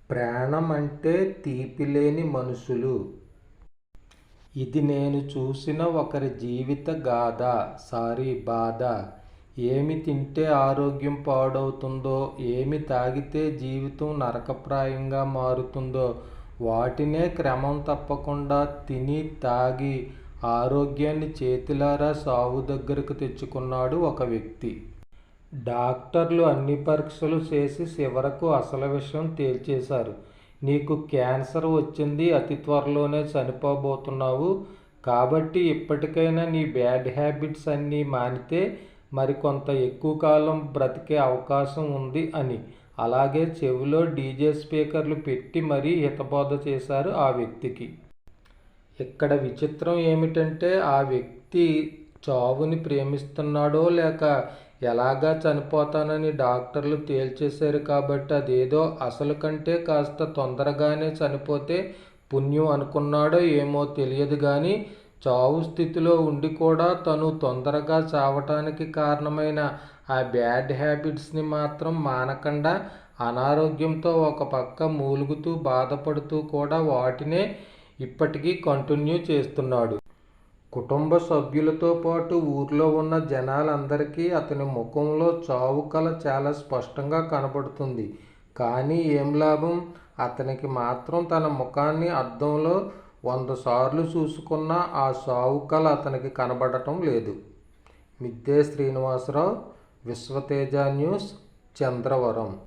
ప్రాణం అంటే తీపిలేని మనుషులు. ఇది నేను చూసిన ఒకరి జీవిత గాథ. బాధ. ఏమి తింటే ఆరోగ్యం పాడవుతుందో, ఏమి తాగితే జీవితం నరకప్రాయంగా మారుతుందో వాటినే క్రమం తప్పకుండా తిని తాగి ఆరోగ్యాన్ని చేతులారా సావు దగ్గరకు తెచ్చుకున్నాడు ఒక వ్యక్తి. డాక్టర్లు అన్ని పరీక్షలు చేసి చివరకు అసలు విషయం తేల్చేశారు. నీకు క్యాన్సర్ వచ్చింది, అతి త్వరలోనే చనిపోబోతున్నావు. కాబట్టి ఇప్పటికైనా నీ బ్యాడ్ హ్యాబిట్స్ అన్నీ మానితే మరికొంత ఎక్కువ కాలం బ్రతికే అవకాశం ఉంది అని. అలాగే చెవిలో డీజే స్పీకర్లు పెట్టి మరీ హితబోధ చేశారు ఆ వ్యక్తికి. ఇక్కడ విచిత్రం ఏమిటంటే ఆ వ్యక్తి చావుని ప్రేమిస్తున్నాడో లేక ఎలాగా చనిపోతానని డాక్టర్లు తేల్చేశారు కాబట్టి అదేదో అసలు కంటే కాస్త తొందరగానే చనిపోతే పుణ్యం అనుకున్నాడో ఏమో తెలియదు కానీ చావు స్థితిలో ఉండి కూడా తను తొందరగా చావటానికి కారణమైన ఆ బ్యాడ్ హ్యాబిట్స్ని మాత్రం మానకుండా అనారోగ్యంతో ఒక పక్క మూలుగుతూ బాధపడుతూ కూడా వాటినే ఇప్పటికీ కంటిన్యూ చేస్తున్నాడు. కుటుంబ సభ్యులతో పాటు ఊర్లో ఉన్న జనాలందరికీ అతని ముఖంలో చావు కళ చాలా స్పష్టంగా కనబడుతుంది. కానీ ఏం లాభం, అతనికి మాత్రం తన ముఖాన్ని అద్దంలో 100 సార్లు చూసుకున్నా ఆ చావు కళ అతనికి కనబడటం లేదు. మిద్దె శ్రీనివాసరావు, విశ్వతేజ న్యూస్, చంద్రవరం.